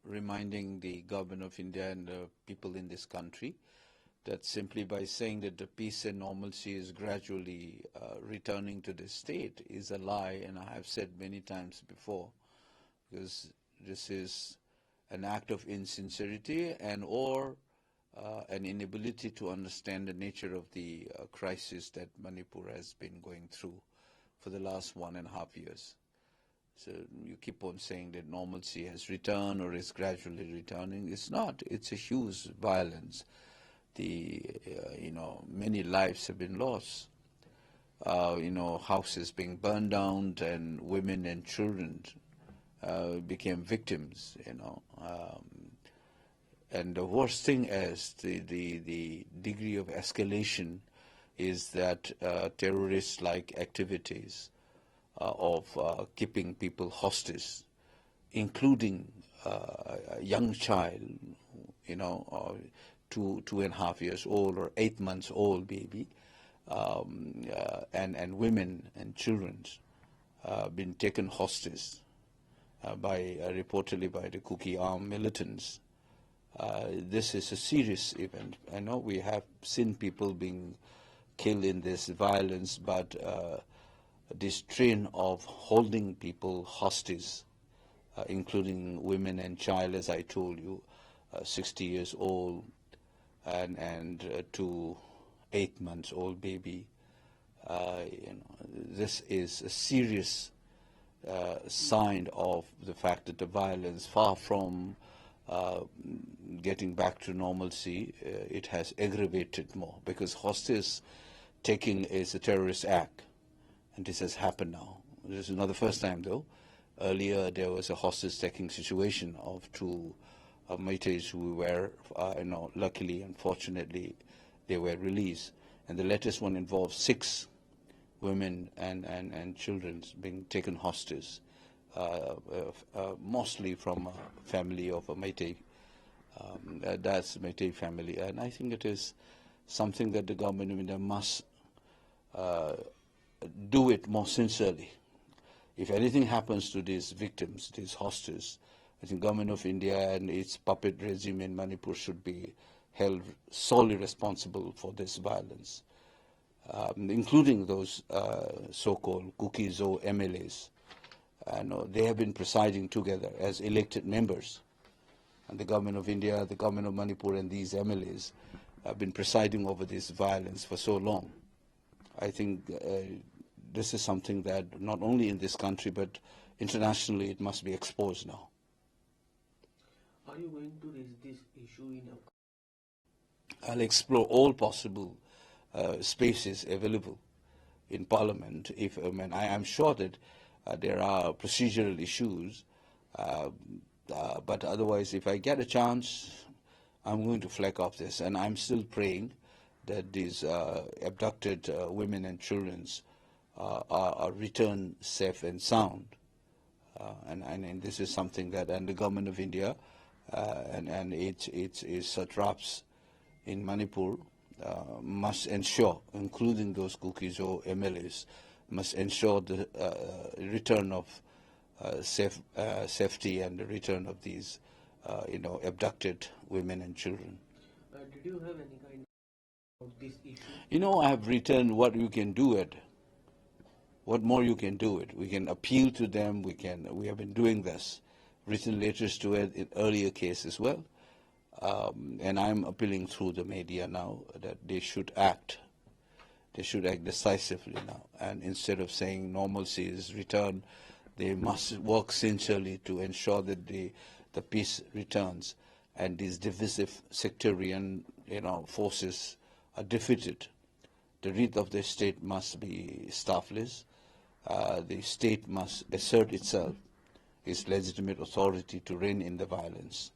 reminding the government of India and the people in this country that simply by saying that the peace and normalcy is gradually returning to the state is a lie, and I have said many times before, because this is an act of insincerity and or an inability to understand the nature of the crisis that Manipur has been going through for the last 1.5 years. So you keep on saying that normalcy has returned or is gradually returning. It's not. It's a huge violence. Many lives have been lost. Houses being burned down, and women and children became victims. And the worst thing is the degree of escalation is that terrorist-like activities of keeping people hostage, including a young child, 2.5 years old or 8 months old baby, and women and children been taken hostage reportedly by the Kuki armed militants. This is a serious event. I know we have seen people being killed in this violence, but this trend of holding people hostage, including women and child, as I told you, 60 years old and to 8 months old baby, this is a serious sign of the fact that the violence, far from getting back to normalcy, it has aggravated more, because hostage taking is a terrorist act, and this has happened now. This is not the first time, though. Earlier, there was a hostage-taking situation of two Meiteis who were, luckily and fortunately, they were released. And the latest one involves 6 women and children being taken hostage, mostly from a family of a Meitei. That's a Meitei family. And I think it is something that the government of India must do it more sincerely. If anything happens to these victims, these hostages, I think government of India and its puppet regime in Manipur should be held solely responsible for this violence, including those so-called Kuki-Zo MLAs. They have been presiding together as elected members, and the government of India, the government of Manipur, and these MLAs have been presiding over this violence for so long. I think this is something that not only in this country but internationally it must be exposed now. Are you going to raise this issue in your... I'll explore all possible spaces available in Parliament. I am sure that there are procedural issues, but otherwise, if I get a chance, I'm going to flag off this. And I'm still praying that these abducted women and children are returned safe and sound. And this is something that, and the government of India and its satraps in Manipur must ensure, including those Kukis or MLAs, must ensure the return of safety and the return of these, abducted women and children. Did you have any kind of this issue? I have written what you can do it. What more you can do it? We can appeal to them. We have been doing this. Written letters to it in earlier cases as well. And I'm appealing through the media now that they should act. They should act decisively now. And instead of saying normalcy is returned, they must work sincerely to ensure that the peace returns and these divisive sectarian forces are defeated. The wreath of the state must be staffless. The state must assert itself, its legitimate authority to rein in the violence.